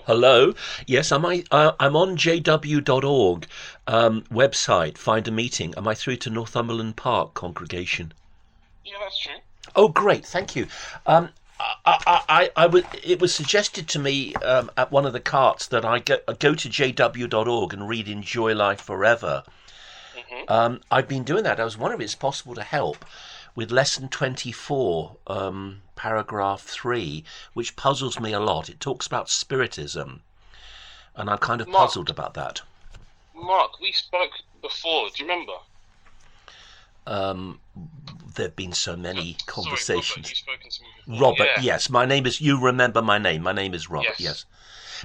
Hello. Yes, I'm on jw.org website. Find a meeting. Am I through to Northumberland Park congregation? Yeah, that's true. Oh, great. Thank you. Um, it was suggested to me at one of the carts that I go to jw.org and read Enjoy Life Forever. hmm I've been doing that. I was wondering if it's possible to help with lesson 24, paragraph 3, which puzzles me a lot. It talks about spiritism, and I'm kind of Mark, puzzled about that. Mark, we spoke before. Do you remember? Um, there have been so many Sorry, Robert. conversations. You've spoken to me before. Robert, Yeah. yes, my name is. You remember my name? My name is Robert. Yes. Yes,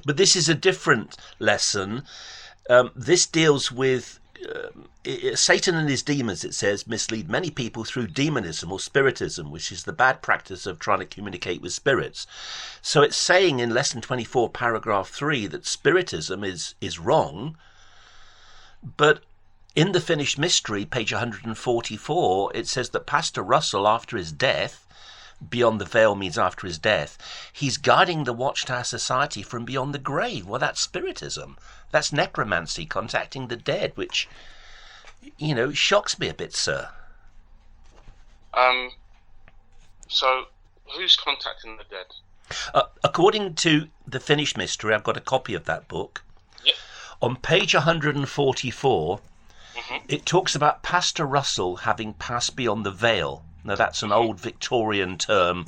but this is a different lesson. This deals with Satan and his demons. It says mislead many people through demonism or spiritism, which is the bad practice of trying to communicate with spirits. So it's saying in lesson 24, paragraph 3, that spiritism is wrong, but in the finished mystery, page 144, it says that Pastor Russell, after his death, beyond the veil means after his death, he's guiding the Watchtower Society from beyond the grave. Well, that's spiritism. That's necromancy, contacting the dead, which, shocks me a bit, sir. Um. So, who's contacting the dead? According to the finished mystery, I've got a copy of that book. Yep. On page 144, hmm it talks about Pastor Russell having passed beyond the veil. Now, that's an old Victorian term,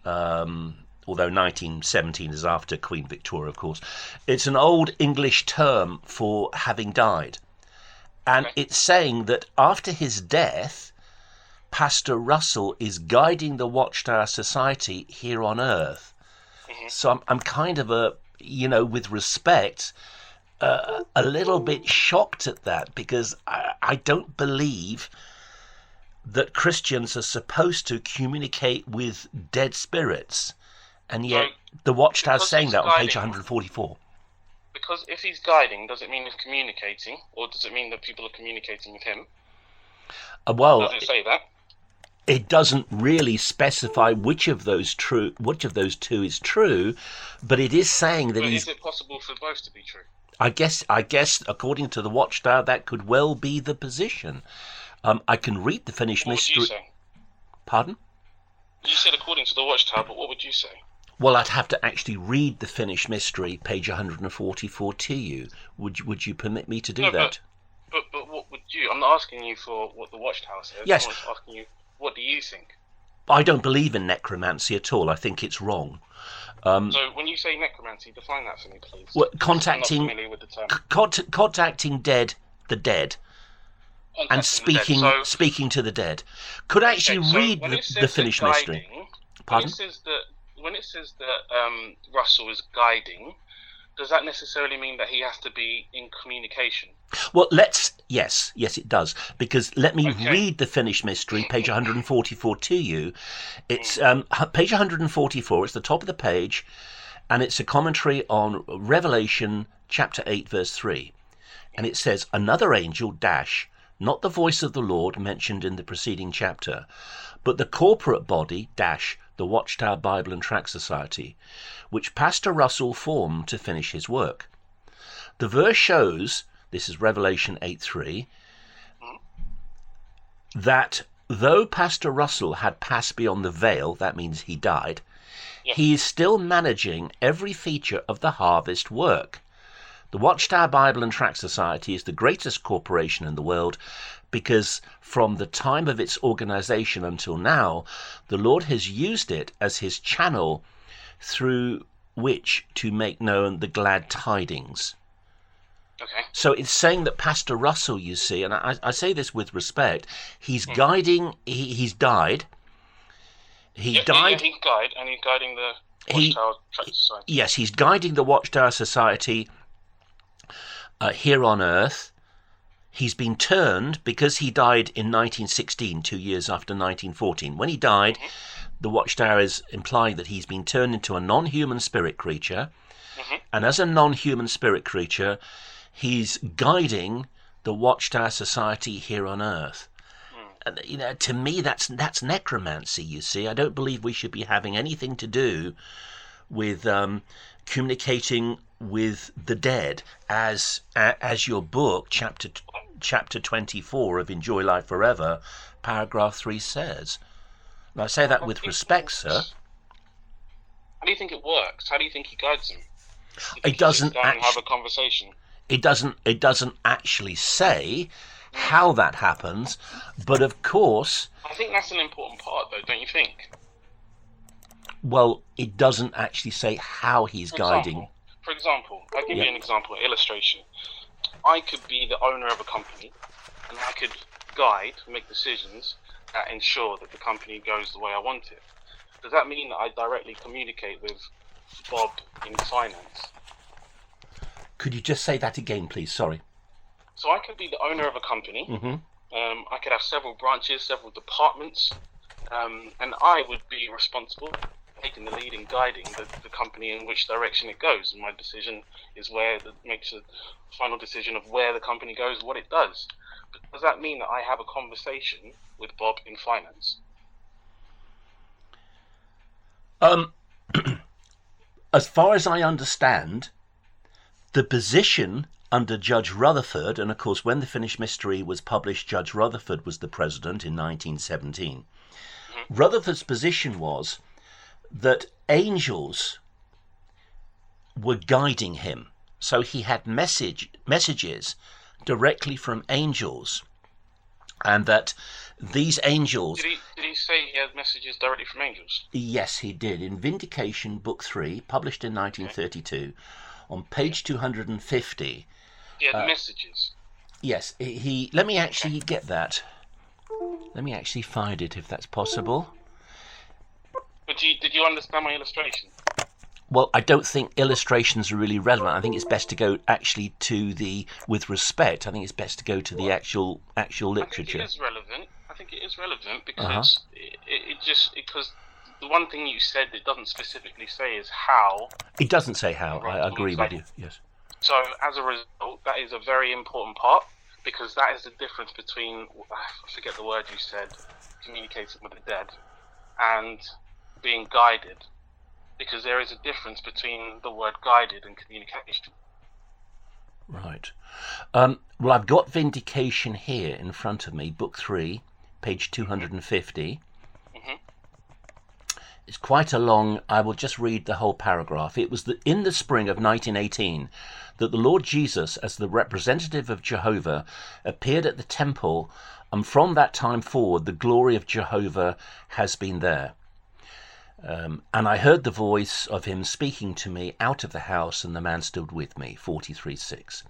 although 1917 is after Queen Victoria, of course. It's an old English term for having died. And Okay. it's saying that after his death, Pastor Russell is guiding the Watchtower Society here on earth. hmm So I'm kind of with respect, a little bit shocked at that, because I don't believe that Christians are supposed to communicate with dead spirits, and yet So, the Watchtower's because saying he's that on page guiding, 144. because if he's guiding, does it mean he's communicating, or does it mean that people are communicating with him? Well, Does it say that? it doesn't really specify which of those two is true, but it is saying that But he's. is it possible for both to be true? I guess, according to the Watchtower, that could well be the position. I can read the finished What would you mystery. say? Pardon? You said according to the Watchtower, but what would you say? Well, I'd have to actually read the finished mystery, page 144, to you. Would you permit me to do No, that? but what would you? I'm not asking you for what the Watchtower says. Yes, I'm just asking you, what do you think? I don't believe in necromancy at all. I think it's wrong. So when you say necromancy, define that for me, please. Well, Because I'm not familiar with the term. contacting the dead, and Contacting the dead. speaking to the dead. Could I actually Okay, so read when it the says finished that mystery? guiding, Pardon? when it says that Russell is guiding, does that necessarily mean that he has to be in communication? Well, yes, it does. Because let me Okay. read the finished mystery, page 144, to you. It's page 144, it's the top of the page, and it's a commentary on Revelation chapter 8, verse 3. And it says, another angel, not the voice of the Lord mentioned in the preceding chapter, but the corporate body, the Watchtower Bible and Tract Society, which Pastor Russell formed to finish his work. The verse shows, this is Revelation 8:3, that though Pastor Russell had passed beyond the veil, that means he died, Yeah. he is still managing every feature of the harvest work. The Watchtower Bible and Tract Society is the greatest corporation in the world because from the time of its organization until now, the Lord has used it as his channel through which to make known the glad tidings. Okay. So it's saying that Pastor Russell, you see, and I say this with respect, he's guiding, he's died. He died. Yeah, he's guiding the Watchtower Tract Society. Yes, he's guiding the Watchtower Society here on earth. He's been turned because he died in 1916, 2 years after 1914. When he died, the Watchtower is implying that he's been turned into a non-human spirit creature. And as a non-human spirit creature, he's guiding the Watchtower Society here on earth. And, to me, that's necromancy, you see. I don't believe we should be having anything to do with communicating with the dead, as your book, chapter 24 of Enjoy Life Forever, paragraph 3 says. And I say that with respect, sir. How do you think it works? How do you think he guides them? It doesn't actually have a conversation. It doesn't actually say how that happens, but of course. I think that's an important part, though, don't you think? Well, it doesn't actually say how he's guiding. For example, I'll give you an example, an illustration. I could be the owner of a company, and I could guide, make decisions that ensure that the company goes the way I want it. Does that mean that I directly communicate with Bob in finance? Could you just say that again, please? Sorry. So I could be the owner of a company. Mm-hmm. I could have several branches, several departments, and I would be responsible for taking the lead in guiding the company in which direction it goes. And my decision is makes a final decision of where the company goes, what it does. But does that mean that I have a conversation with Bob in finance? As far as I understand, the position under Judge Rutherford, and of course when The Finished Mystery was published, Judge Rutherford was the president in 1917. Mm-hmm. Rutherford's position was that angels were guiding him. So he had messages directly from angels, and that these angels... Did he say he had messages directly from angels? Yes, he did. In Vindication, Book 3, published in 1932, on page 250... He had messages? Yes. Let me actually get that. Let me actually find it, if that's possible. But did you understand my illustration? Well, I don't think illustrations are really relevant. I think it's best to go actually with respect, I think it's best to go to the actual literature. I think it is relevant because because the one thing you said it doesn't specifically say is how. It doesn't say how. I agree with you. Yes. So as a result, that is a very important part, because that is the difference between, I forget the word you said, communicating with the dead and being guided. Because there is a difference between the word guided and communication. Right. Well, I've got Vindication here in front of me, Book 3, page 250. Mm-hmm. It's quite a long... I will just read the whole paragraph. It was in the spring of 1918 that the Lord Jesus, as the representative of Jehovah, appeared at the temple, and from that time forward the glory of Jehovah has been there. And I heard the voice of him speaking to me out of the house, and the man stood with me. 43:6.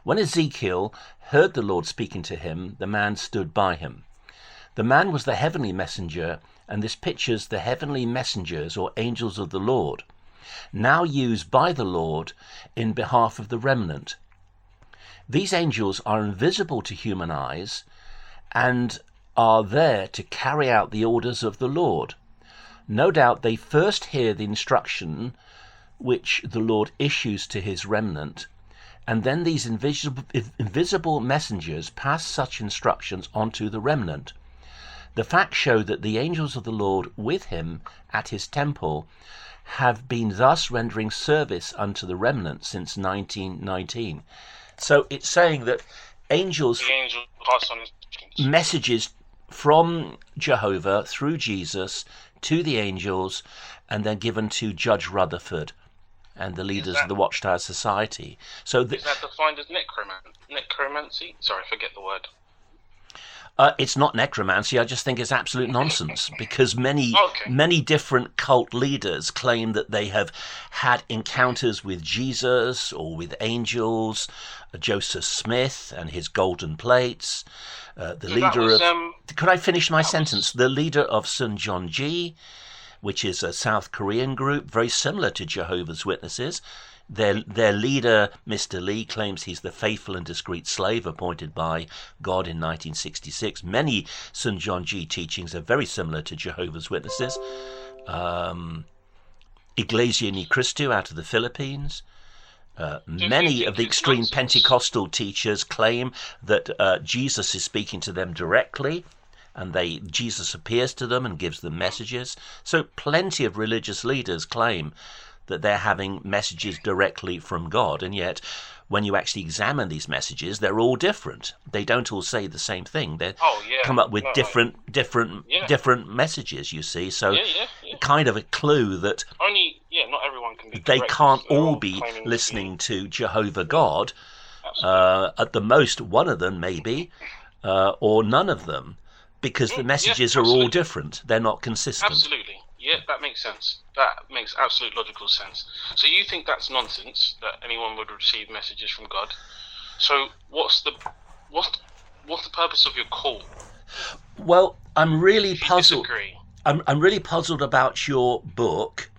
When Ezekiel heard the Lord speaking to him, the man stood by him. The man was the heavenly messenger, and this pictures the heavenly messengers or angels of the Lord, now used by the Lord in behalf of the remnant. These angels are invisible to human eyes and are there to carry out the orders of the Lord. No doubt they first hear the instruction which the Lord issues to his remnant, and then these invisible messengers pass such instructions on to the remnant. The facts show that the angels of the Lord with him at his temple have been thus rendering service unto the remnant since 1919. So it's saying that angels pass on messages from Jehovah through Jesus to the angels, and then given to Judge Rutherford and the leaders of the Watchtower Society. So is that defined as necromancy? Sorry, I forget the word. It's not necromancy. I just think it's absolute nonsense, because many different cult leaders claim that they have had encounters with Jesus or with angels. Joseph Smith and his golden plates. Could I finish my sentence? The leader of Sunjonji, which is a South Korean group, very similar to Jehovah's Witnesses. Their leader, Mr. Lee, claims he's the faithful and discreet slave appointed by God in 1966. Many Sunjonji teachings are very similar to Jehovah's Witnesses. Iglesia Ni Cristo out of the Philippines. Many of the extreme Pentecostal teachers claim that Jesus is speaking to them directly, and Jesus appears to them and gives them messages. So plenty of religious leaders claim that they're having messages directly from God, and yet when you actually examine these messages, they're all different. They don't all say the same thing. They come up with different messages, you see. So kind of a clue that not everyone can be they correct. can't They're all be claiming listening to Jehovah God. Absolutely. At the most, one of them maybe, or none of them, because the messages are all different. They're not consistent. Absolutely. Yeah, that makes sense. That makes absolute logical sense. So you think that's nonsense, that anyone would receive messages from God? So what's the purpose of your call? Well, I'm really If you puzzled. disagree. I'm really puzzled about your book,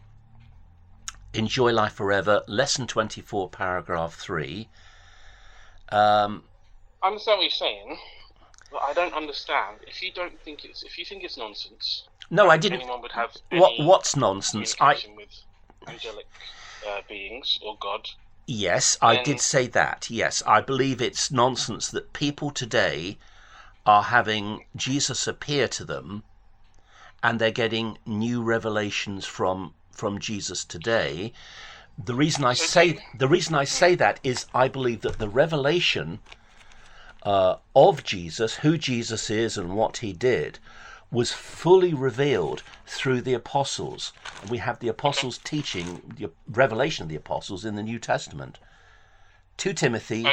Enjoy Life Forever, Lesson 24, paragraph 3. I understand what you're saying, but I don't understand. If you think it's nonsense, no, I didn't. Anyone would have any what's nonsense? communication with angelic beings or God. Yes, I did say that. Yes, I believe it's nonsense that people today are having Jesus appear to them, and they're getting new revelations from Jesus today. The reason I say that is I believe that the revelation of Jesus, who Jesus is and what he did, was fully revealed through the apostles. We have the apostles teaching, the revelation of the apostles in the New Testament. 2 Timothy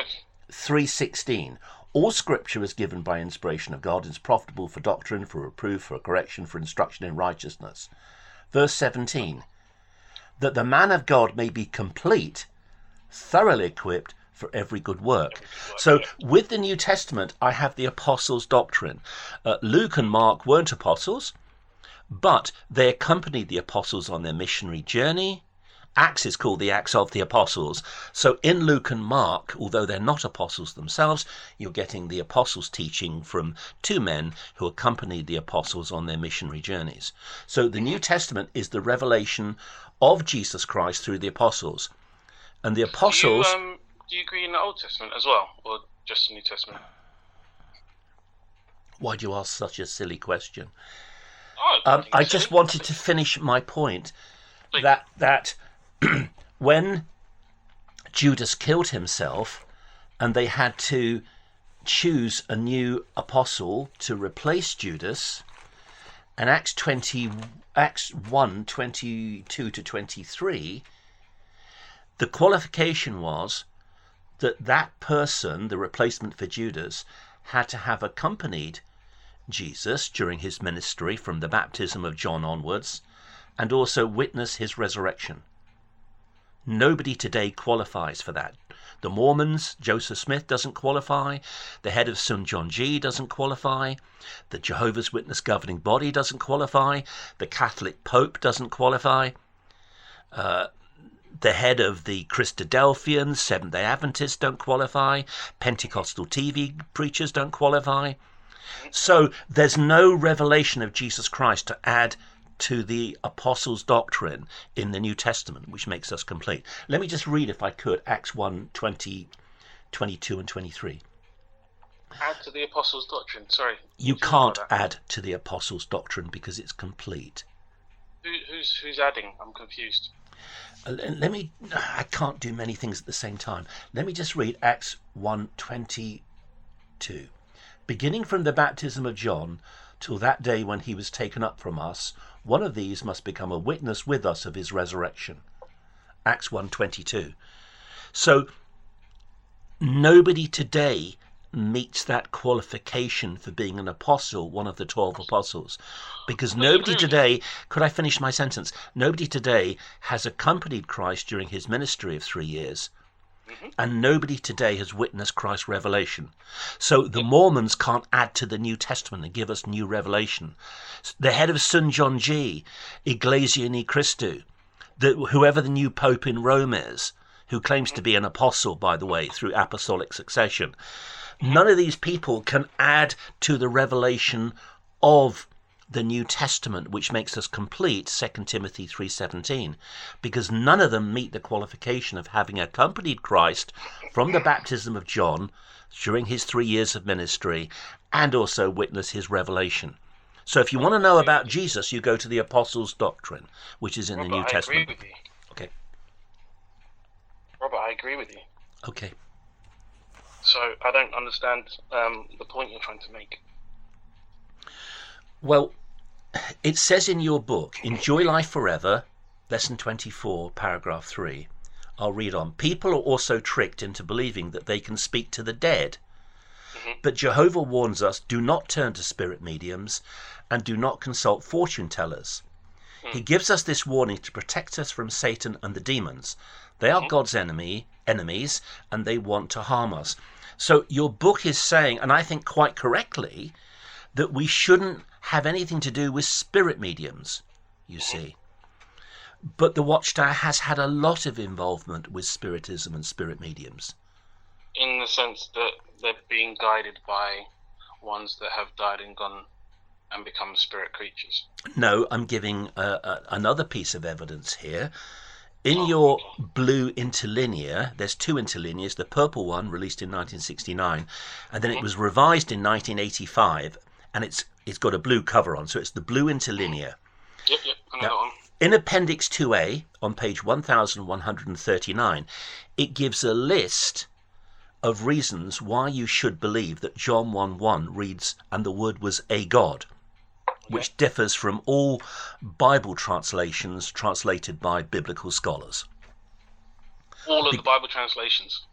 3:16. All scripture is given by inspiration of God and is profitable for doctrine, for reproof, for correction, for instruction in righteousness. Verse 17. That the man of God may be complete, thoroughly equipped for every good work. So with the New Testament, I have the apostles' doctrine. Luke and Mark weren't apostles, but they accompanied the apostles on their missionary journey. Acts is called the Acts of the Apostles. So in Luke and Mark, although they're not apostles themselves, you're getting the apostles' teaching from two men who accompanied the apostles on their missionary journeys. So the New Testament is the revelation of Jesus Christ through the apostles. And the apostles... Do you agree in the Old Testament as well, or just the New Testament? Why do you ask such a silly question? I just wanted to finish my point that when Judas killed himself and they had to choose a new apostle to replace Judas, and Acts 1:22 to 23, the qualification was that person, the replacement for Judas, had to have accompanied Jesus during his ministry from the baptism of John onwards, and also witness his resurrection. Nobody today qualifies for that. The Mormons, Joseph Smith doesn't qualify. The head of St. John G doesn't qualify. The Jehovah's Witness governing body doesn't qualify. The Catholic Pope doesn't qualify. The head of the Christadelphians, Seventh-day Adventists don't qualify. Pentecostal TV preachers don't qualify. So there's no revelation of Jesus Christ to add to the apostles' doctrine in the New Testament, which makes us complete. Let me just read, if I could, Acts 1:20, 22 and 23. Add to the apostles' doctrine, sorry. You can't add to the apostles' doctrine because it's complete. Who's adding? I'm confused. I can't do many things at the same time. Let me just read Acts 1:22. Beginning from the baptism of John till that day when he was taken up from us, one of these must become a witness with us of his resurrection. Acts 1:22. So nobody today meets that qualification for being an apostle, one of the 12 apostles, because nobody today, could I finish my sentence? Nobody today has accompanied Christ during his ministry of 3 years, and nobody today has witnessed Christ's revelation. So the Mormons can't add to the New Testament and give us new revelation. The head of St. John G, Iglesia Ni Christu, whoever the new Pope in Rome is, who claims to be an apostle, by the way, through apostolic succession, none of these people can add to the revelation of the New Testament, which makes us complete, 2 Timothy 3:17, because none of them meet the qualification of having accompanied Christ from the baptism of John during his 3 years of ministry and also witness his revelation. So if you want to know about Jesus, you go to the Apostles' Doctrine, which is in the New Testament. Agree with you. Okay. Robert, I agree with you. Okay. So I don't understand the point you're trying to make. Well, it says in your book, Enjoy Life Forever, lesson 24, paragraph 3. I'll read on. People are also tricked into believing that they can speak to the dead. But Jehovah warns us, do not turn to spirit mediums and do not consult fortune tellers. He gives us this warning to protect us from Satan and the demons. They are God's enemies, and they want to harm us. So your book is saying, and I think quite correctly, that we shouldn't have anything to do with spirit mediums, you see. But the Watchtower has had a lot of involvement with spiritism and spirit mediums. In the sense that they're being guided by ones that have died and gone and become spirit creatures. No, I'm giving another piece of evidence here. In your blue interlinear, there's two interlinears, the purple one released in 1969, and then it was revised in 1985, and it's got a blue cover on, so it's the blue interlinear. Yep, I know that one. In Appendix 2A, on page 1139, it gives a list of reasons why you should believe that John 1:1 reads, and the Word was a God, which differs from all Bible translations translated by biblical scholars. All of the Bible translations?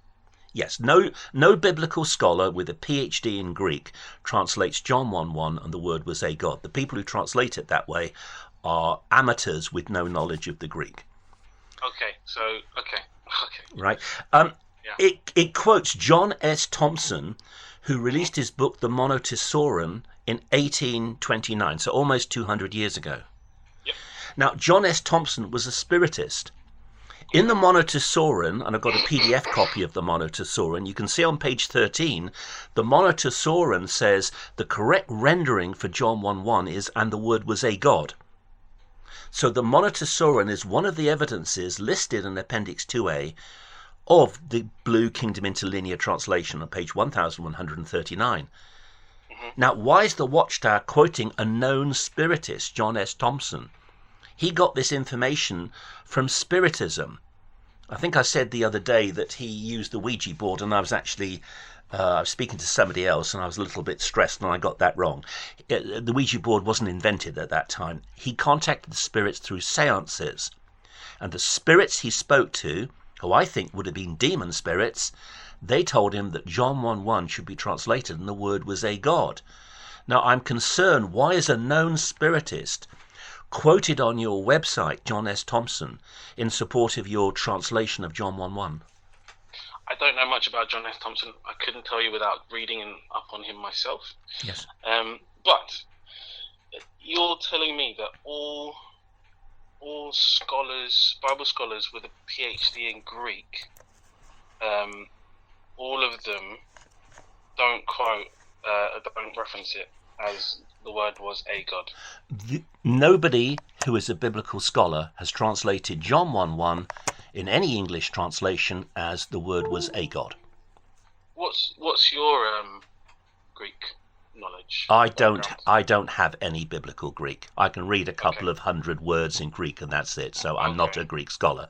Yes, no biblical scholar with a PhD in Greek translates John 1:1 and the Word was a God. The people who translate it that way are amateurs with no knowledge of the Greek. Okay. Right. It quotes John S. Thompson, who released his book, The Monotesauron, in 1829, so almost 200 years ago. Yep. Now, John S. Thompson was a spiritist. In the Monotesauron, and I've got a PDF copy of the Monotesauron, you can see on page 13, the Monotesauron says the correct rendering for John 1:1 is, and the Word was a God. So the Monotesauron is one of the evidences listed in Appendix 2A of the Blue Kingdom Interlinear translation on page 1139. Now, why is the Watchtower quoting a known spiritist, John S. Thompson? He got this information from Spiritism. I think I said the other day that he used the Ouija board, and I was actually I was speaking to somebody else, and I was a little bit stressed, and I got that wrong. The Ouija board wasn't invented at that time. He contacted the spirits through seances, and the spirits he spoke to, who I think would have been demon spirits, they told him that John 1:1 should be translated and the Word was a God. Now, I'm concerned, why is a known spiritist quoted on your website, John S. Thompson, in support of your translation of John 1:1? I don't know much about John S. Thompson. I couldn't tell you without reading up on him myself. Yes. But you're telling me that all scholars, Bible scholars with a PhD in Greek, all of them don't reference it as the Word was a God. Nobody who is a biblical scholar has translated John 1:1 in any English translation as the Word was a God. What's your Greek knowledge? I don't have any biblical Greek. I can read a couple of hundred words in Greek, and that's it. So I'm not a Greek scholar.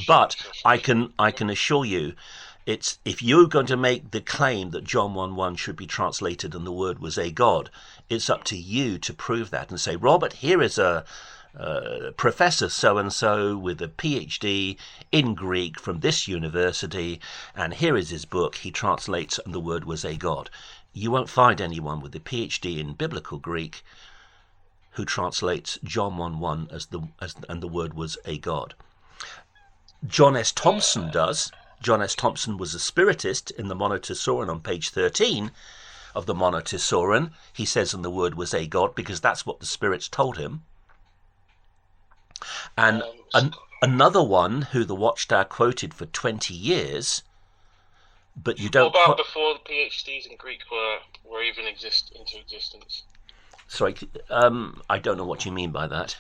But I can assure you, it's, if you're going to make the claim that John 1:1 should be translated and the Word was a God, it's up to you to prove that and say, Robert, here is a Professor so-and-so with a PhD in Greek from this university, and here is his book. He translates and the Word was a God. You won't find anyone with a PhD in biblical Greek who translates John 1:1 and the Word was a God. John S. Thompson does. John S. Thompson was a spiritist in the Monotesauron on page 13 of the Monotesauron. He says and the Word was a God because that's what the spirits told him. And another one who the Watchtower quoted for 20 years, but you don't... What about before the PhDs in Greek were even into existence? Sorry, I don't know what you mean by that.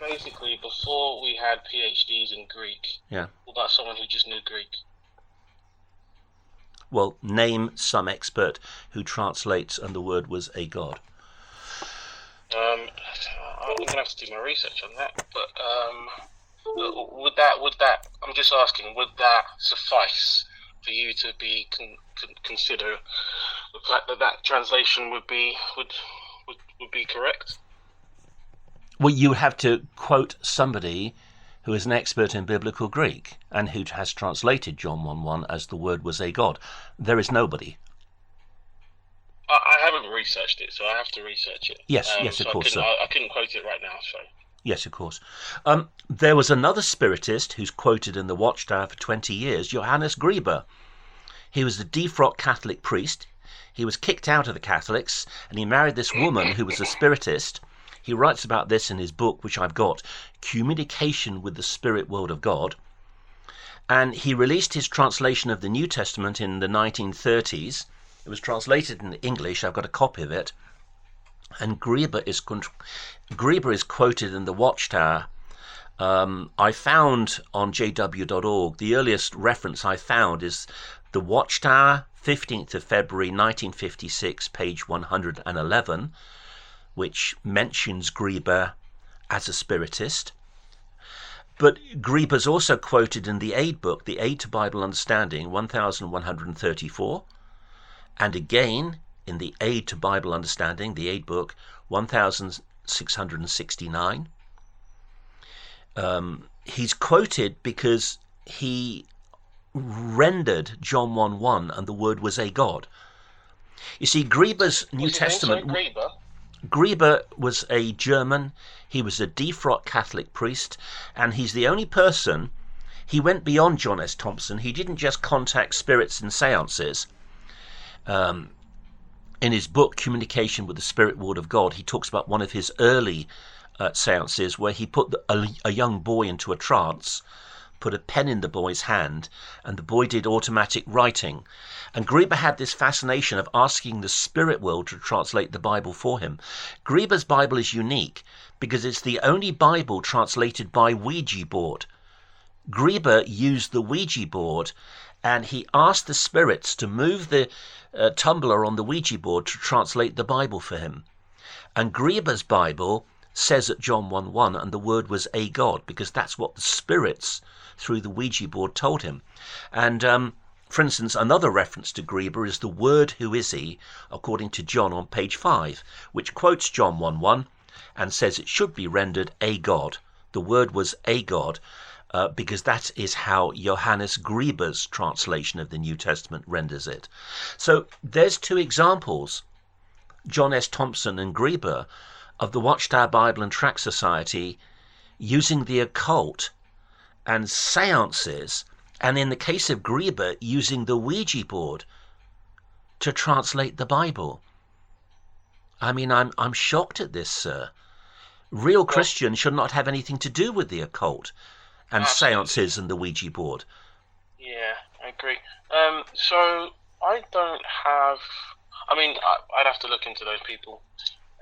Basically, before we had PhDs in Greek, what about someone who just knew Greek? Well, name some expert who translates and the Word was a God. I'm going to have to do my research on that, but would that? I'm just asking. Would that suffice for you to be consider the fact that that translation would be correct? Well, you have to quote somebody who is an expert in biblical Greek and who has translated John 1:1 as the Word was a God. There is nobody. I haven't researched it, so I have to research it. Yes, of course, sir. I couldn't quote it right now, so. Yes, of course. There was another spiritist who's quoted in the Watchtower for 20 years, Johannes Grieber. He was a defrocked Catholic priest. He was kicked out of the Catholics, and he married this woman who was a spiritist. He writes about this in his book, which I've got, Communication with the Spirit World of God. And he released his translation of the New Testament in the 1930s. It was translated in English. I've got a copy of it. And Grieber is quoted in the Watchtower. I found on jw.org, the earliest reference I found is the Watchtower, 15th of February 1956, page 111, which mentions Grieber as a spiritist. But Grieber's also quoted in the Aid book, the Aid to Bible Understanding, 1134, and again in the Aid to Bible Understanding, the Aid book, 1669. He's quoted because he rendered John 1:1 and the Word was a God. You see, Grieber's New Testament... Grieber was a German. He was a defrocked Catholic priest, and he's the only person... He went beyond John S. Thompson. He didn't just contact spirits and seances. In his book, Communication with the Spirit World of God, he talks about one of his early seances where he put a young boy into a trance, put a pen in the boy's hand, and the boy did automatic writing. And Grieber had this fascination of asking the spirit world to translate the Bible for him. Grieber's Bible is unique because it's the only Bible translated by Ouija board. Grieber used the Ouija board, and he asked the spirits to move the tumbler on the Ouija board to translate the Bible for him. And Grieber's Bible says at John 1:1, and the Word was a God, because that's what the spirits through the Ouija board told him. And for instance, another reference to Grieber is the Word, who is he, according to John on page 5, which quotes John 1:1 and says it should be rendered a God. The Word was a God, because that is how Johannes Grieber's translation of the New Testament renders it. So there's two examples, John S. Thompson and Grieber, of the Watchtower Bible and Tract Society using the occult and seances, and in the case of Grieber, using the Ouija board to translate the Bible. I mean, I'm shocked at this, sir. Real Christians should not have anything to do with the occult and seances and the Ouija board. Yeah, I agree. So I don't have... I mean, I'd have to look into those people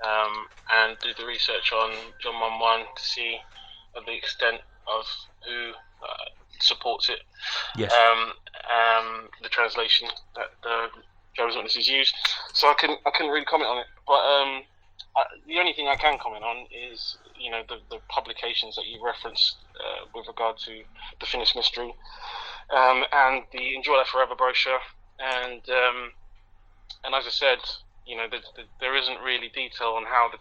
and do the research on John 1:1 to see the extent of who supports it. Yes. The translation that the Jehovah's Witnesses use. So I couldn't really comment on it. But the only thing I can comment on is, you know, the publications that you referenced with regard to the Finished Mystery and the Enjoy Life Forever brochure, and as I said, you know, there isn't really detail on how the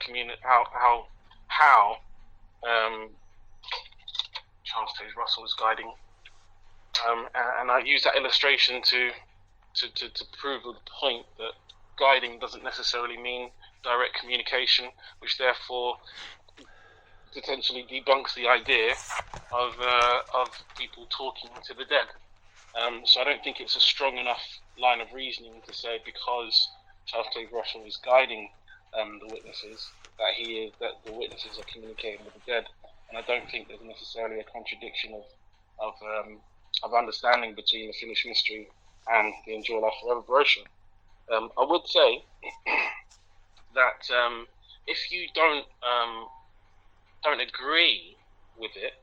how Charles Taze Russell is guiding, and I use that illustration to prove the point that guiding doesn't necessarily mean direct communication, which therefore potentially debunks the idea of people talking to the dead. So I don't think it's a strong enough line of reasoning to say because Charles Taze Russell is guiding the witnesses that the witnesses are communicating with the dead. And I don't think there's necessarily a contradiction of understanding between the Finished Mystery and the Enjoy Life Forever brochure. I would say that if you don't agree with it,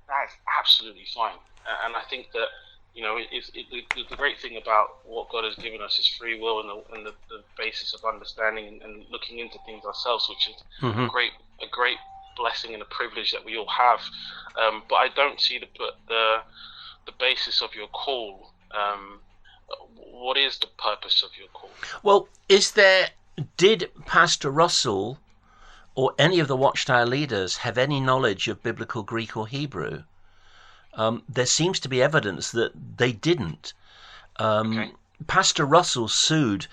that's absolutely fine. And I think that, you know, the great thing about what God has given us is free will and the basis of understanding and looking into things ourselves, which is a great blessing and a privilege that we all have. But I don't see the basis of your call. What is the purpose of your call? Well, did Pastor Russell or any of the Watchtower leaders have any knowledge of biblical Greek or Hebrew? There seems to be evidence that they didn't. Okay. Pastor Russell sued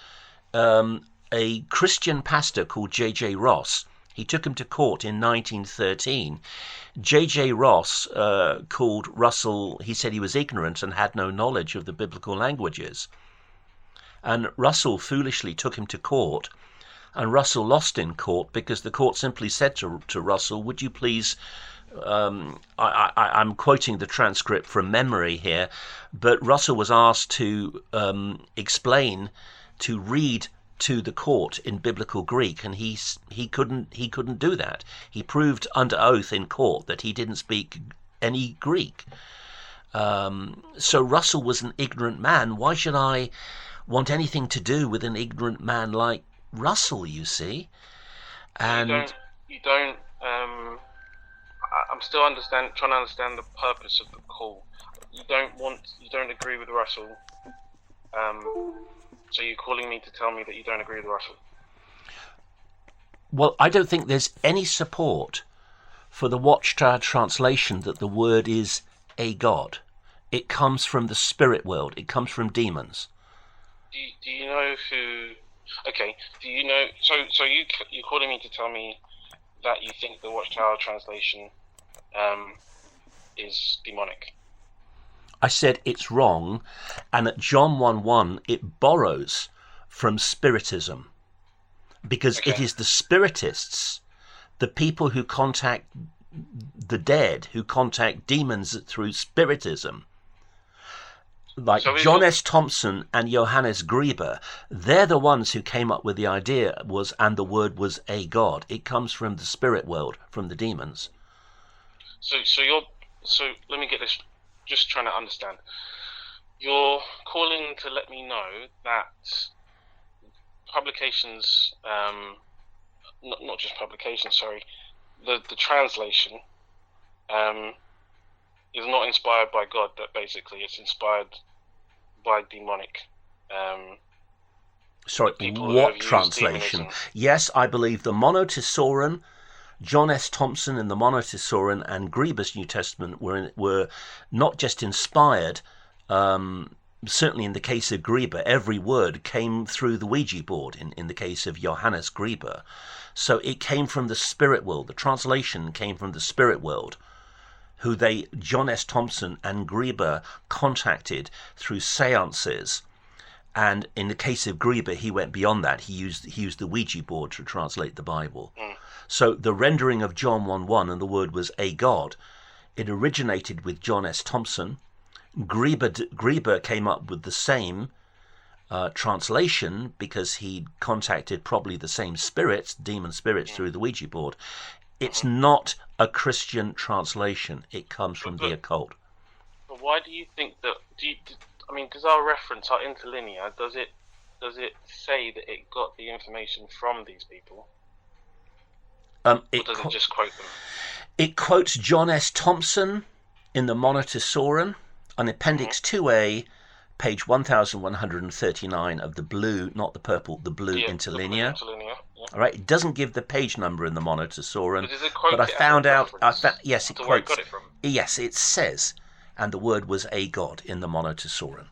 a Christian pastor called J.J. Ross. He took him to court in 1913. J.J. Ross called Russell, he said he was ignorant and had no knowledge of the biblical languages. And Russell foolishly took him to court, and Russell lost in court because the court simply said to Russell, would you please, I'm quoting the transcript from memory here, but Russell was asked to explain, to read to the court in biblical Greek, and he couldn't do that. He proved under oath in court that he didn't speak any Greek. So Russell was an ignorant man. Why should I want anything to do with an ignorant man like Russell, you see? And you don't I'm still trying to understand the purpose of the call. You don't agree with Russell. So you're calling me to tell me that you don't agree with Russell? Well, I don't think there's any support for the Watchtower translation that the word is a god. It comes from the spirit world. It comes from demons. Do you know who? Okay. Do you know? So you're calling me to tell me that you think the Watchtower translation is demonic? I said it's wrong, and at John 1:1 it borrows from Spiritism, because it is the Spiritists, the people who contact the dead, who contact demons through Spiritism, like John S. Thompson and Johannes Grieber. They're the ones who came up with the idea and the word was a god. It comes from the spirit world, from the demons. So let me get this. Just trying to understand. You're calling to let me know that publications, not just publications, sorry, the translation is not inspired by God, that basically it's inspired by demonic. Sorry, what translation? Yes, I believe the Monotesauran, John S. Thompson in the Monotesauran, and Grieber's New Testament were not just inspired. Certainly in the case of Grieber, every word came through the Ouija board in the case of Johannes Grieber. So it came from the spirit world. The translation came from the spirit world, who John S. Thompson and Grieber contacted through seances. And in the case of Grieber, he went beyond that. He used the Ouija board to translate the Bible. So the rendering of John 1:1, and the word was a god, it originated with John S. Thompson. Grieber came up with the same translation because he contacted probably the same spirits, demon spirits, through the Ouija board. It's not a Christian translation. It comes from the occult. But why do you think that? Does our reference, our interlinear, does it say that it got the information from these people? Or does it just quote them? It quotes John S. Thompson in the Monotesauran on Appendix 2A, page 1139 of the blue, not the purple, the blue interlinear. All right, it doesn't give the page number in the Monotesauran, but I found out. Yes, it quotes. Where it got it from? Yes, it says, and the word was a god in the Monotesauran.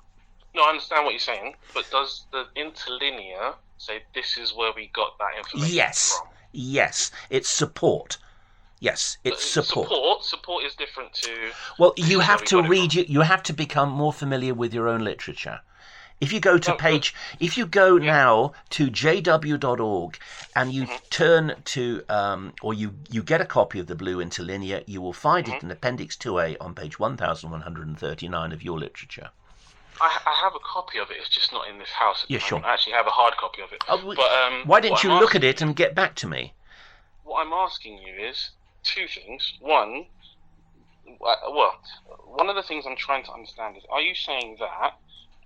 No, I understand what you're saying, but does the interlinear say this is where we got that information from? Yes, it's support. Yes, it's support. Support is different to. Well, you have to read. You have to become more familiar with your own literature. If you go to if you go now to jw.org and you turn to, or you get a copy of the Blue Interlinear, you will find it in Appendix 2A on page 1139 of your literature. I have a copy of it. It's just not in this house. Sure. I actually have a hard copy of it. Why didn't you look at it and get back to me? What I'm asking you is two things. One, one of the things I'm trying to understand is: are you saying that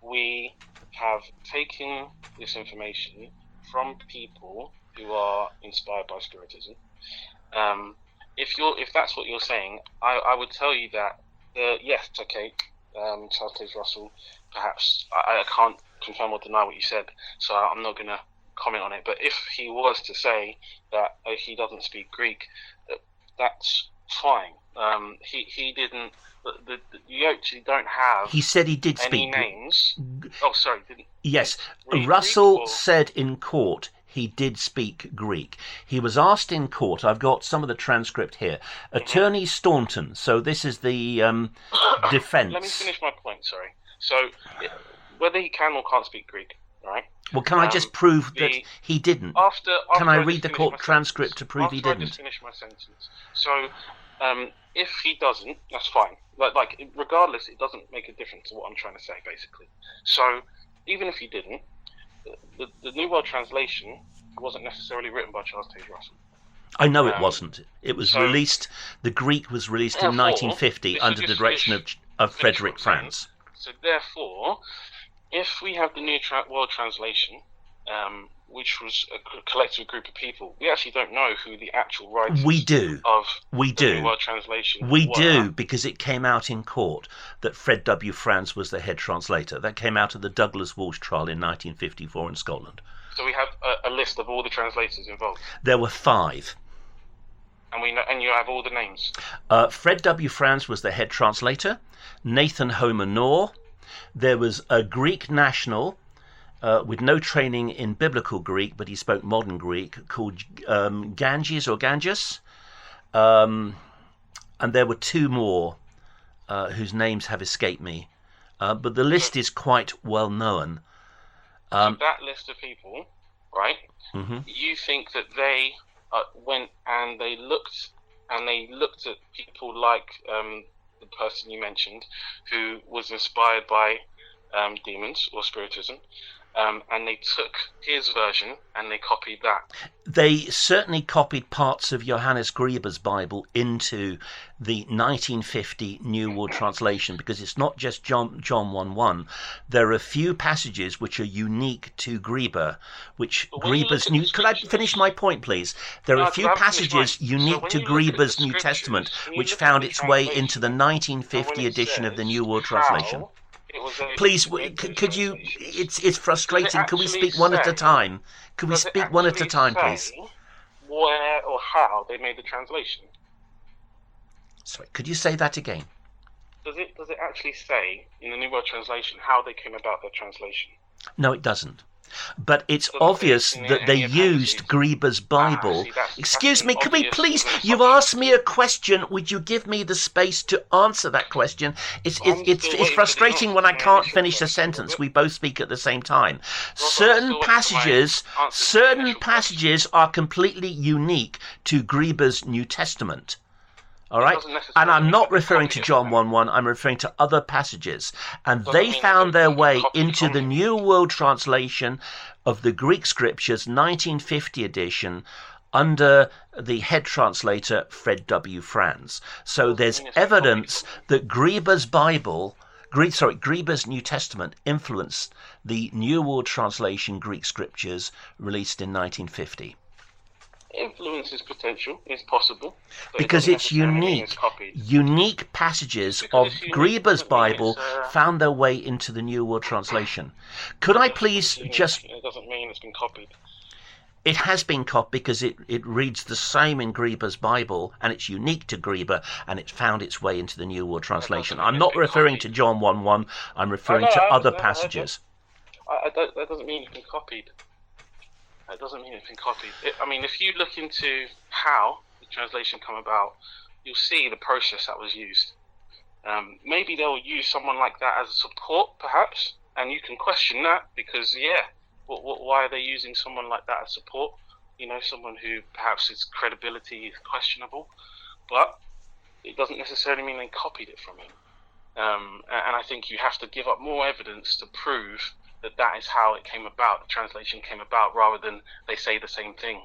we have taken this information from people who are inspired by Spiritism, if that's what you're saying, I would tell you that yes, okay, Charles Taze Russell, perhaps I can't confirm or deny what you said, so I'm not going to comment on it. But if he was to say that he doesn't speak Greek, that's fine. He didn't. You actually don't have. He said he did any speak names. Oh, sorry. Yes, Greek, Russell or... said in court he did speak Greek. He was asked in court, I've got some of the transcript here, Attorney Staunton, so this is the defence. Let me finish my point, sorry. So, whether he can or can't speak Greek, right? Well, can I just prove that he didn't? Can I read the court transcript to prove he didn't? I just finish my sentence. So, if he doesn't, that's fine. Like, regardless, it doesn't make a difference to what I'm trying to say, basically. So, even if he didn't, the New World Translation wasn't necessarily written by Charles Taze Russell. I know it wasn't. It was released. The Greek was released in 1950 under the direction of Frederick Franz. So therefore, if we have the New World Translation, which was a collective group of people, we actually don't know who the actual writers of the New World Translation We were. do, because it came out in court that Fred W. Franz was the head translator. That came out of the Douglas Walsh trial in 1954 in Scotland. So we have a list of all the translators involved. There were 5. And you have all the names. Fred W. Franz was the head translator. Nathan Homer Knorr. There was a Greek national with no training in biblical Greek, but he spoke modern Greek, called Ganges or Ganges. And there were 2 more whose names have escaped me. But the list is quite well known. So that list of people, right? Mm-hmm. You think that they went and they looked at people like the person you mentioned, who was inspired by demons or spiritism, and they took his version and they copied that. They certainly copied parts of Johannes Grieber's Bible into the 1950 New World Translation, because it's not just John 1:1. There are a few passages which are unique to Grieber, which Grieber's new... Could I finish my point, please? There are a few passages unique to Grieber's New Testament which found its way into the 1950 edition of the New World Translation. Please, could you... It's frustrating. Can we speak one at a time? Could we speak one at a time, please? Where or how they made the translation? Sorry, could you say that again? Does it actually say in the New World Translation how they came about their translation? No, it doesn't. But it's obvious that they used Grieber's Bible. Excuse me, could we please... You've asked me a question. Would you give me the space to answer that question? It's frustrating when I can't finish a sentence. We both speak at the same time. Certain passages are completely unique to Grieber's New Testament. All right, and I'm not referring to John 1:1. I'm referring to other passages, and they found their way into the New World Translation of the Greek Scriptures, 1950 edition, under the head translator Fred W. Franz. So there's evidence that Grieber's New Testament influenced the New World Translation Greek Scriptures released in 1950. Influence is potential, it's possible. Because it's unique. Unique passages of Grieber's Bible found their way into the New World Translation. Could I please just... It doesn't mean it's been copied. It has been copied because it reads the same in Grieber's Bible, and it's unique to Grieber, and it found its way into the New World Translation. I'm not referring to John 1:1, I'm referring to other passages. That doesn't mean it's been copied. That doesn't mean it's been copied. If you look into how the translation come about, you'll see the process that was used. Maybe they'll use someone like that as a support, perhaps, and you can question that because, why are they using someone like that as support? Someone who perhaps its credibility is questionable, but it doesn't necessarily mean they copied it from him. And I think you have to give up more evidence to prove that is how it came about, the translation came about, rather than they say the same thing.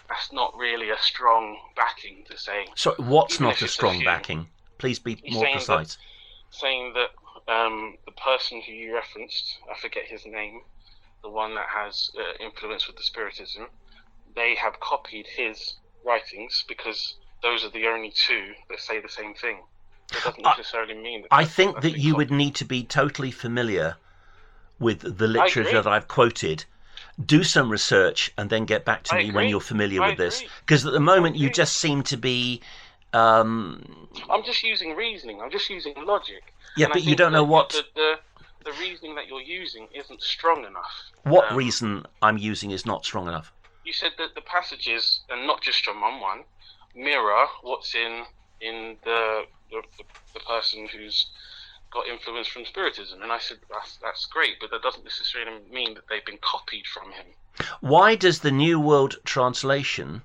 That's not really a strong backing to say. So what's not a strong backing? Please be more precise. Saying that the person who you referenced, I forget his name, the one that has influence with the Spiritism, they have copied his writings because those are the only two that say the same thing. It doesn't necessarily mean that. I think that you would need to be totally familiar with the literature that I've quoted. Do some research and then get back to me when you're familiar with this. Because at the moment you just seem to be... I'm just using reasoning. I'm just using logic. Yeah, but you don't know what... The reasoning that you're using isn't strong enough. What reason I'm using is not strong enough? You said that the passages, and not just John 1:1, mirror what's in the person who's got influence from Spiritism. And I said, that's great, but that doesn't necessarily mean that they've been copied from him. Why does the New World Translation...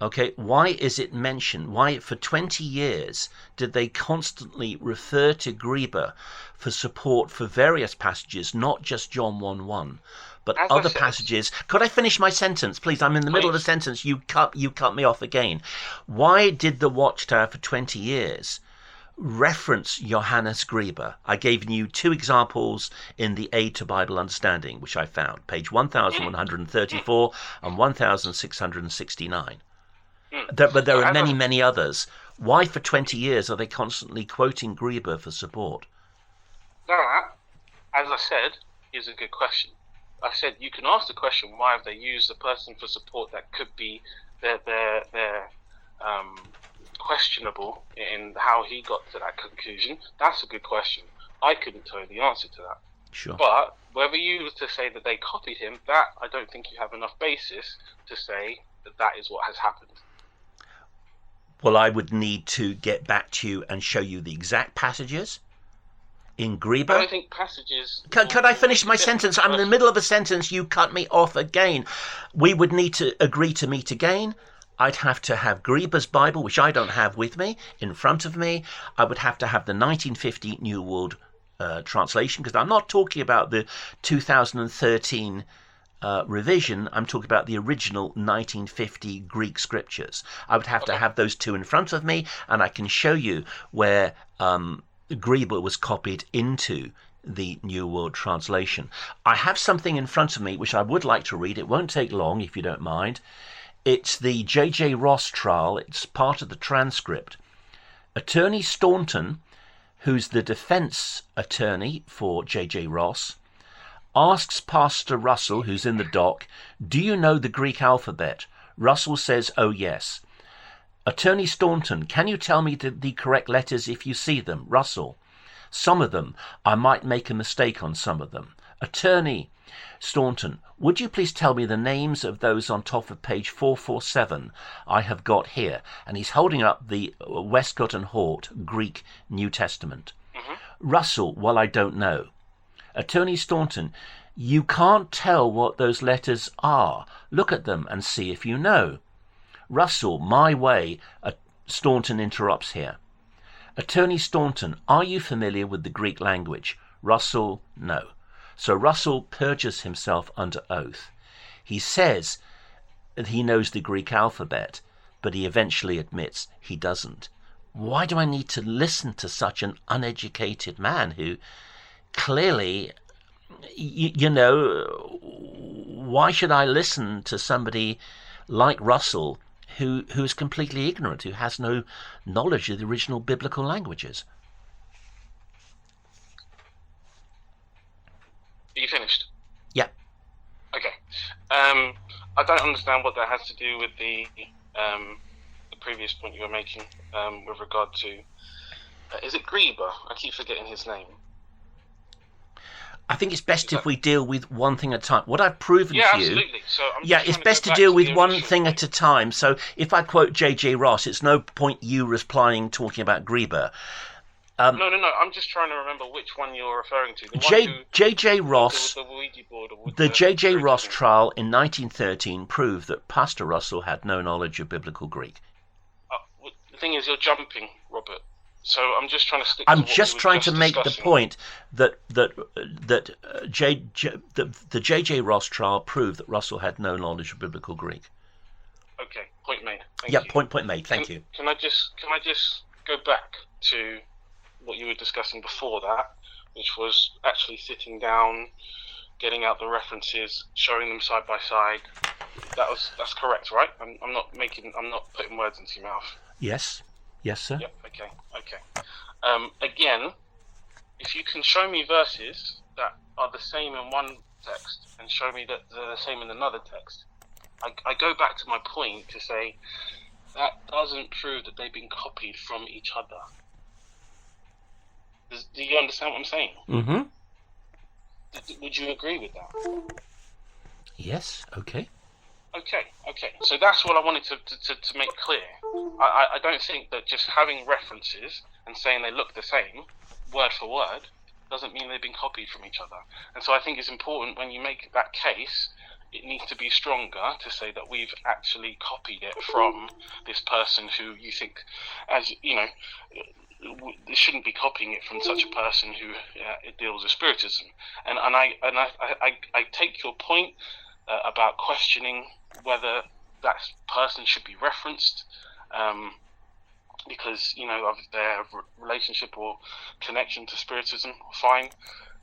Okay, why is it mentioned? Why, for 20 years, did they constantly refer to Grieber for support for various passages, not just John 1:1, but other passages? Could I finish my sentence, please? I'm in the middle of a sentence. You cut me off again. Why did the Watchtower for 20 years reference Johannes Grieber? I gave you two examples in the Aid to Bible Understanding, which I found, page 1134 and 1669. But there are many, many others. Why for 20 years are they constantly quoting Grieber for support? That, as I said, is a good question. I said you can ask the question, why have they used a person for support that could be they're questionable in how he got to that conclusion? That's a good question. I couldn't tell you the answer to that. Sure. But whether you were to say that they copied him, that I don't think you have enough basis to say that that is what has happened. Well, I would need to get back to you and show you the exact passages in Grieber. I don't think passages... Could I finish my sentence? I'm in the middle of a sentence. You cut me off again. We would need to agree to meet again. I'd have to have Grieber's Bible, which I don't have with me, in front of me. I would have to have the 1950 New World Translation, because I'm not talking about the 2013 revision. I'm talking about the original 1950 Greek scriptures. I would have to have those two in front of me, and I can show you where Grieber was copied into the New World Translation. I have something in front of me which I would like to read. It won't take long, if you don't mind. It's the J.J. Ross trial. It's part of the transcript. Attorney Staunton, who's the defense attorney for J.J. Ross, asks Pastor Russell, who's in the dock, "Do you know the Greek alphabet?" Russell says, "Oh, yes." Attorney Staunton, "Can you tell me the correct letters if you see them?" Russell, "Some of them. I might make a mistake on some of them." Attorney Staunton, "Would you please tell me the names of those on top of page 447 I have got here?" And he's holding up the Westcott and Hort Greek New Testament. Russell, "Well, I don't know." Attorney Staunton, "You can't tell what those letters are. Look at them and see if you know." Russell, "My way." Staunton interrupts here. Attorney Staunton, "Are you familiar with the Greek language?" Russell, "No." So Russell perjures himself under oath. He says that he knows the Greek alphabet, but he eventually admits he doesn't. Why do I need to listen to such an uneducated man who clearly, why should I listen to somebody like Russell who's completely ignorant, who has no knowledge of the original biblical languages? Are you finished? Yeah. Okay. I don't understand what that has to do with the previous point you were making with regard to... is it Grieber? I keep forgetting his name. I think it's best if we deal with one thing at a time. What I've proven to you... Absolutely. So it's best to deal with one thing at a time. So if I quote J.J. Ross, it's no point you replying talking about Grieber. No. I'm just trying to remember which one you're referring to. J.J. Ross, the J.J. Ross trial in 1913 proved that Pastor Russell had no knowledge of biblical Greek. The thing is, you're jumping, Robert. So I'm just trying to stick. I'm just trying to make the point that the J.J. Ross trial proved that Russell had no knowledge of biblical Greek. Okay, point made. Thank you. Point made. Thank you. Can I just go back to what you were discussing before that, which was actually sitting down, getting out the references, showing them side by side. That's correct, right? I'm not putting words into your mouth. Yes, sir. Yep. Okay. Again, if you can show me verses that are the same in one text and show me that they're the same in another text, I go back to my point to say that doesn't prove that they've been copied from each other. Do you understand what I'm saying? Mm-hmm. Would you agree with that? Yes. Okay. Okay. So that's what I wanted to make clear. I don't think that just having references and saying they look the same, word for word, doesn't mean they've been copied from each other. And so I think it's important when you make that case, it needs to be stronger to say that we've actually copied it from this person who you think, as you know, they shouldn't be copying it from such a person who deals with spiritism. And I take your point about questioning whether that person should be referenced, because of their relationship or connection to spiritism. Fine,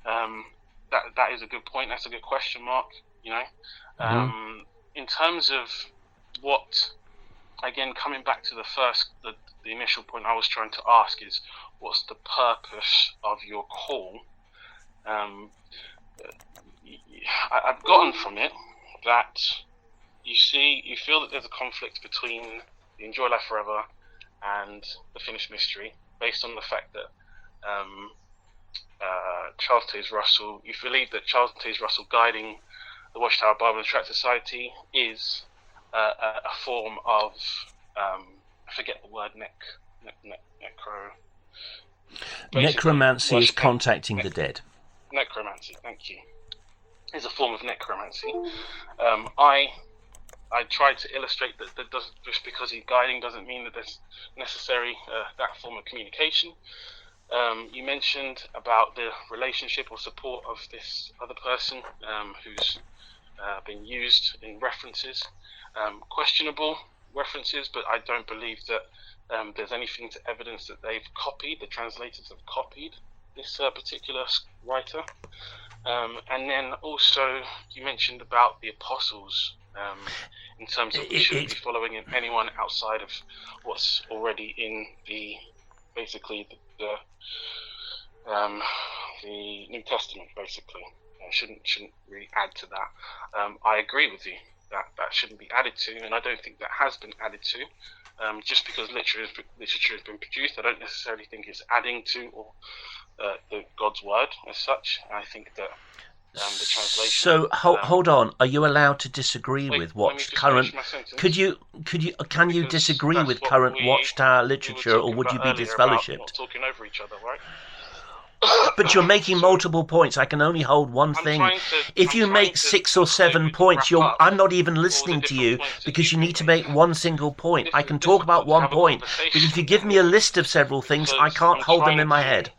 that is a good point. That's a good question mark. In terms of what, again, coming back to the initial point I was trying to ask is, what's the purpose of your call? I've gotten from it that you feel that there's a conflict between the Enjoy Life Forever and the Finished Mystery, based on the fact that Charles Taze Russell, you believe that Charles Taze Russell guiding the Watchtower Bible and Tract Society is a form of, I forget the word, necromancy is contacting the dead. Necromancy, thank you. Is a form of necromancy. I tried to illustrate that just because he's guiding doesn't mean that there's necessary that form of communication. You mentioned about the relationship or support of this other person who's been used in references, questionable references, but I don't believe that there's anything to evidence that they've copied, the translators have copied this particular writer. And then also you mentioned about the apostles, in terms of we shouldn't be following anyone outside of what's already in the New Testament, basically. Shouldn't really add to that. I agree with you that shouldn't be added to, and I don't think that has been added to. Just because literature has been produced, I don't necessarily think it's adding to or the God's word as such. I think that the translation. So hold on. Are you allowed to disagree with what's current? Can you disagree with current Watchtower literature, or would you be disfellowshipped? Not talking over each other, right? But you're making multiple points. I can only hold one thing. If you make 6 or 7 points, I'm not even listening to you, because you need to make one single point. I can talk about one point, but if you give me a list of several things, I can't hold them in my head.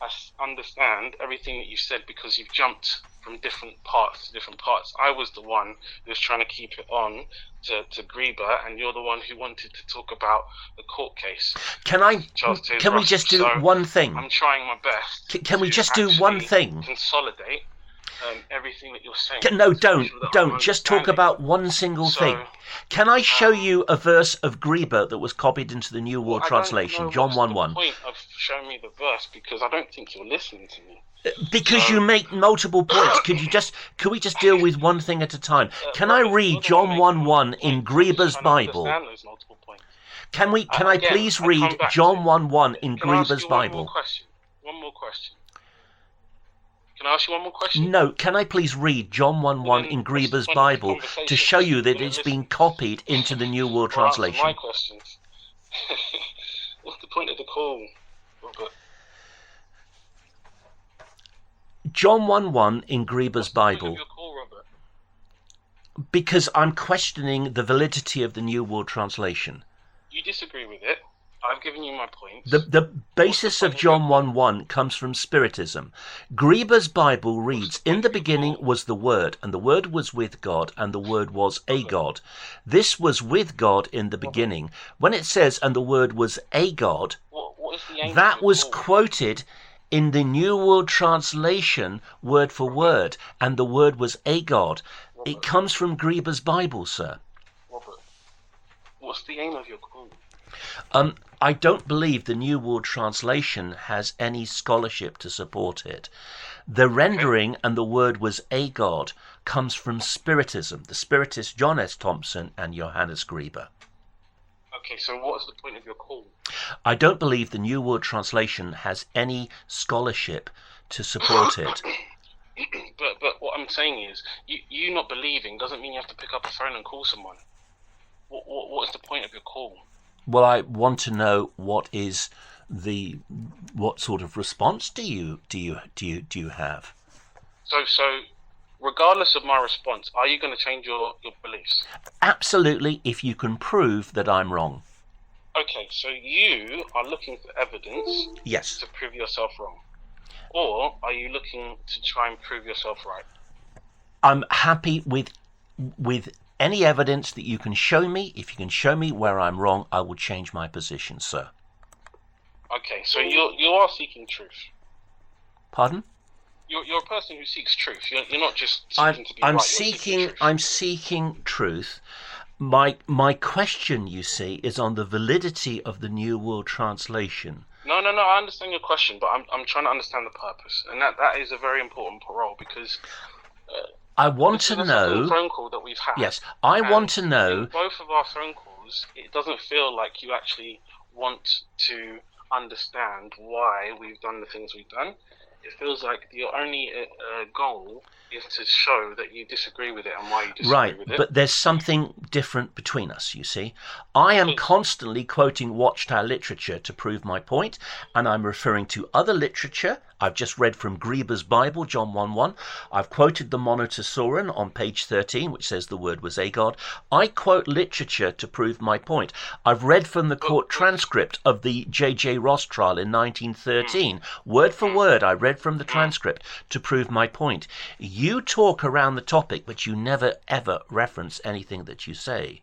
I understand everything that you said because you've jumped from different parts to different parts. I was the one who was trying to keep it on to Grieber, and you're the one who wanted to talk about the court case. Can we just do one thing? I'm trying my best. Can we just do one thing? Consolidate everything that you're saying. No, don't. Just talk about one single thing. Can I show you a verse of Grieber that was copied into the New World Translation, John 1:1? The point of showing me the verse, because I don't think you're listening to me. Because you make multiple points. Could we just deal with one thing at a time? Can I read John 1:1 in Grieber's Bible? Can I please read John 1:1 in Grieber's Bible? One more question. Can I ask you one more question? No, can I please read John 1:1 in Grieber's Bible to show you that it's been copied into the New World Translation? My questions. What's the point of the call, Robert? John 1:1 in Grieber's Bible. What's the point of your call, Robert? Because I'm questioning the validity of the New World Translation. You disagree with it. I've given you my points. The basis of John 1:1 comes from Spiritism. Grieber's Bible reads, "In the beginning was the Word, and the Word was with God, and the Word was a God. This was with God in the beginning." When it says, "and the Word was a God," what is the aim that of your was call? quoted in the New World Translation, word for word, and the word was a god. It comes from Greber's Bible, sir. Robert, what's the aim of your call? I don't believe the New World Translation has any scholarship to support it. The rendering and the word was a god comes from Spiritism, the Spiritist John S. Thompson and Johannes Greber. Okay, so what's the point of your call? I don't believe the New World Translation has any scholarship to support it. But what I'm saying is, you not believing doesn't mean you have to pick up a phone and call someone. What is the point of your call? Well, I want to know what sort of response do you have? So regardless of my response, are you going to change your beliefs? Absolutely, if you can prove that I'm wrong. Okay, so you are looking for evidence Yes. to prove yourself wrong. Or are you looking to try and prove yourself right? I'm happy with any evidence that you can show me. If you can show me where I'm wrong, I will change my position, sir. Okay, so you are seeking truth. Pardon? You're a person who seeks truth. You're not just seeking to be right. I'm seeking truth. My question, you see, is on the validity of the New World Translation. No, I understand your question, but I'm trying to understand the purpose, and that is a very important role, because I want to know. A phone call that we've had. Yes, I want to know. In both of our phone calls, it doesn't feel like you actually want to understand why we've done the things we've done. It feels like your only goal is to show that you disagree with it and why you disagree with it. Right, but there's something different between us, you see. I am constantly quoting Watchtower literature to prove my point, and I'm referring to other literature. I've just read from Greber's Bible, John 1:1. I've quoted the Monotesauron on page 13, which says the word was a god. I quote literature to prove my point. I've read from the court transcript of the J.J. Ross trial in 1913. Word for word, I read from the transcript to prove my point. You talk around the topic, but you never, ever reference anything that you say.